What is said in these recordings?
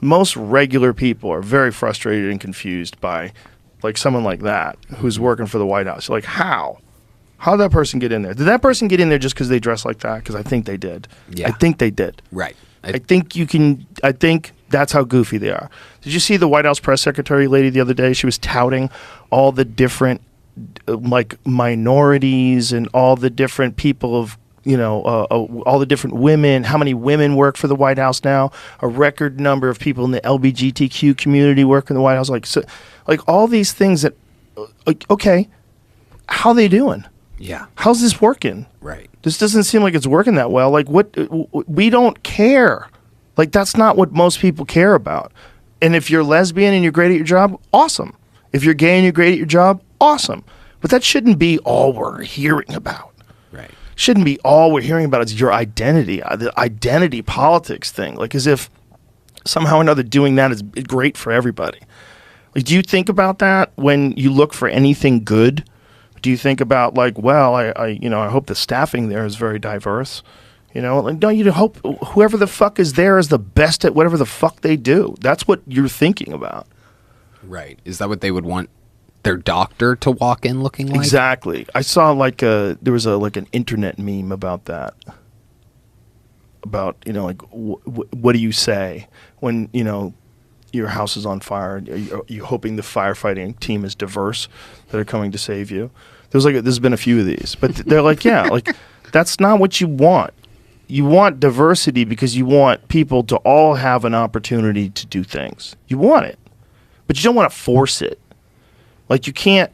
Most regular people are very frustrated and confused by like someone like that who's working for the White House. Like, how? How did that person get in there? Did that person get in there just because they dress like that? Because I think they did. Yeah. I think they did. Right. I think that's how goofy they are. Did you see the White House press secretary lady the other day? She was touting all the different like minorities and all the different people of, all the different women, how many women work for the White House now, a record number of people in the LGBTQ community work in the White House. Like all these things that, okay, how are they doing? Yeah. How's this working? Right. This doesn't seem like it's working that well. Like we don't care. Like that's not what most people care about. And if you're lesbian and you're great at your job, awesome. If you're gay and you're great at your job, awesome. But that shouldn't be all we're hearing about. Right. Shouldn't be all we're hearing about is your identity, the identity politics thing. Like as if somehow or another doing that is great for everybody. Like, do you think about that when you look for anything good? Do you think about like, well, I hope the staffing there is very diverse. Like, don't you hope whoever the fuck is there is the best at whatever the fuck they do? That's what you're thinking about. Right. Is that what they would want their doctor to walk in looking like? Exactly. I saw there was an internet meme about that. About, what do you say when, your house is on fire? Are you hoping the firefighting team is diverse that are coming to save you? There's been a few of these, but they're like, yeah, like that's not what you want. You want diversity because you want people to all have an opportunity to do things. You want it, but you don't want to force it. Like you can't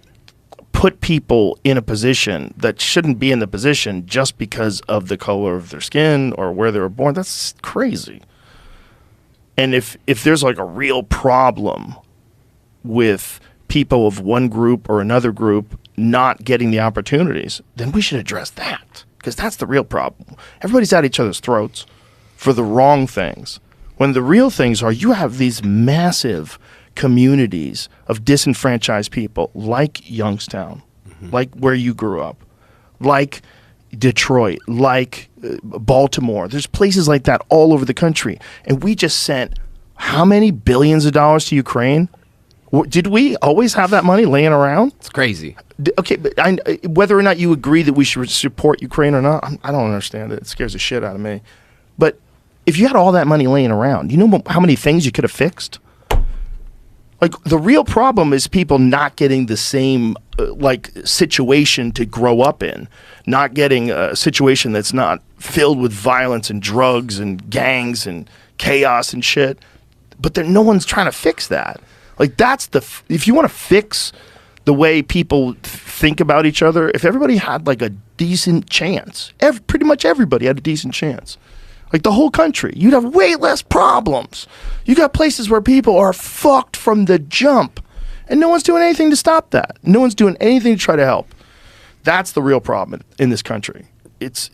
put people in a position that shouldn't be in the position just because of the color of their skin or where they were born. That's crazy. And if there's like a real problem with people of one group or another group not getting the opportunities, then we should address that because that's the real problem. Everybody's at each other's throats for the wrong things. When the real things are you have these massive communities of disenfranchised people like Youngstown, like where you grew up, like Detroit, like Baltimore. There's places like that all over the country. And we just sent how many billions of dollars to Ukraine? Did we always have that money laying around? It's crazy. Okay, but whether or not you agree that we should support Ukraine or not, I don't understand it. It scares the shit out of me. But if you had all that money laying around, you know how many things you could have fixed? Like, the real problem is people not getting the same, situation to grow up in. Not getting a situation that's not filled with violence and drugs and gangs and chaos and shit. But no one's trying to fix that. Like, if you want to fix the way people think about each other, if everybody had, like, a decent chance, pretty much everybody had a decent chance. Like the whole country, you'd have way less problems. You got places where people are fucked from the jump, and no one's doing anything to stop that. No one's doing anything to try to help. That's the real problem in this country. It's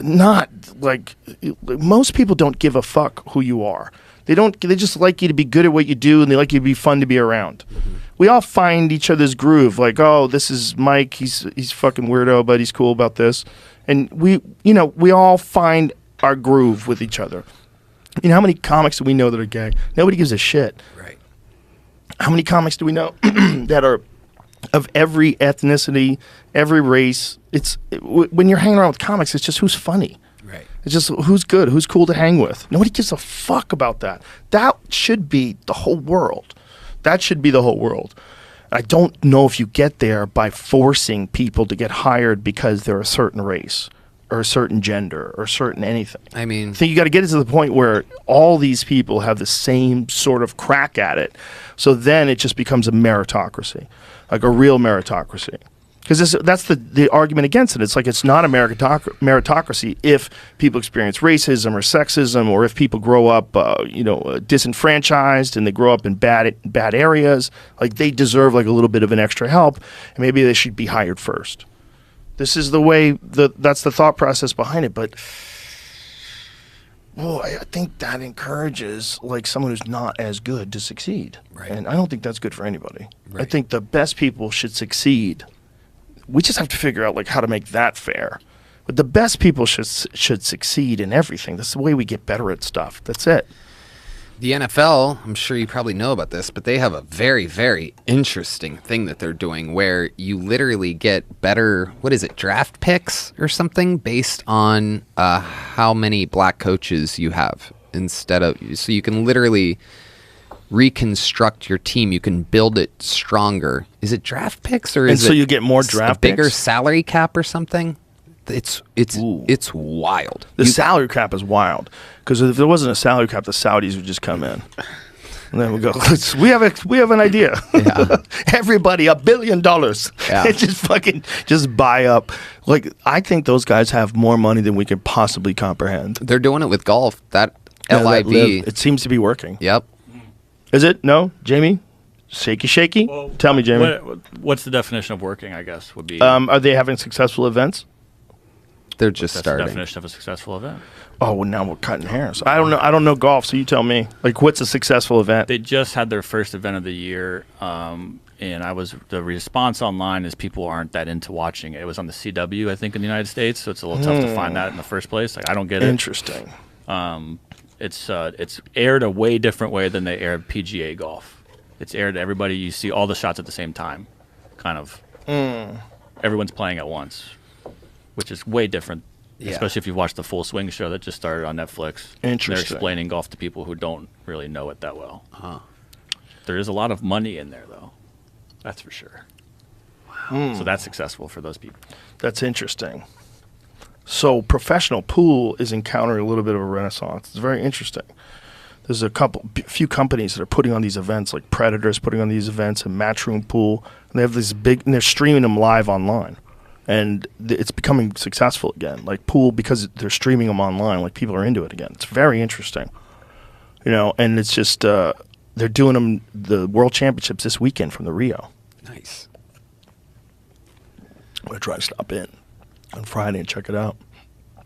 not like most people don't give a fuck who you are. They just like you to be good at what you do, and they like you to be fun to be around. Mm-hmm. We all find each other's groove. Like, oh, this is Mike. He's fucking weirdo, but he's cool about this. And we all find our groove with each other. How many comics do we know that are gay? Nobody gives a shit. Right. How many comics do we know that are of every ethnicity, every race? When you're hanging around with comics, it's just who's funny. Right. It's just who's good, who's cool to hang with. Nobody gives a fuck about that. That should be the whole world. That should be the whole world. I don't know if you get there by forcing people to get hired because they're a certain race or a certain gender or certain anything. I think you got to get it to the point where all these people have the same sort of crack at it. So then it just becomes a meritocracy, like a real meritocracy. Because that's the argument against it. It's like it's not a meritocracy if people experience racism or sexism, or if people grow up, disenfranchised and they grow up in bad areas. Like they deserve like a little bit of an extra help, and maybe they should be hired first. This is the way that's the thought process behind it. But I think that encourages like someone who's not as good to succeed, right. And I don't think that's good for anybody. Right. I think the best people should succeed. We just have to figure out like how to make that fair. But the best people should succeed in everything. That's the way we get better at stuff. That's it. The NFL, I'm sure you probably know about this, but they have a very, very interesting thing that they're doing where you literally get better, what is it, draft picks or something based on how many black coaches you have instead of, so you can literally reconstruct your team. You can build it stronger. Is it draft picks or is so you get more draft a bigger picks? salary cap or something? It's wild. The salary cap is wild because if there wasn't a salary cap, the Saudis would just come in, and then we go. We have an idea. Yeah. Everybody $1 billion. Yeah. And just buy up. Like I think those guys have more money than we could possibly comprehend. They're doing it with golf. That Yeah, that LIV. it seems to be working. Yep. Is it? No, Jamie. Shaky. Well, Tell me, Jamie. What's the definition of working? I guess would be. Are they having successful events? They're just that's starting. the definition of a successful event. Oh, well, now we're cutting hairs. I don't know golf, so you tell me. Like, what's a successful event? They just had their first event of the year, and the response online is people aren't that into watching it. It was on the CW, I think, in the United States, so it's a little tough to find that in the first place. Like, I don't get it. Interesting. It's aired a way different way than they aired PGA golf. It's aired to everybody. You see all the shots at the same time, kind of. Everyone's playing at once, which is way different. Yeah. Especially if you've watched the Full Swing show that just started on Netflix. Interesting. They're explaining golf to people who don't really know it that well. There is a lot of money in there, though. That's for sure. Wow. So that's successful for those people. That's interesting. So professional pool is encountering a little bit of a renaissance. It's very interesting. There's few companies that are putting on these events, like Predators putting on these events, and Matchroom Pool. And they have these and they're streaming them live online. And it's becoming successful again. Like pool, because they're streaming them online, like people are into it again. It's very interesting. And it's just, they're doing them, the World Championships this weekend from the Rio. Nice. I'm going to try to stop in on Friday and check it out.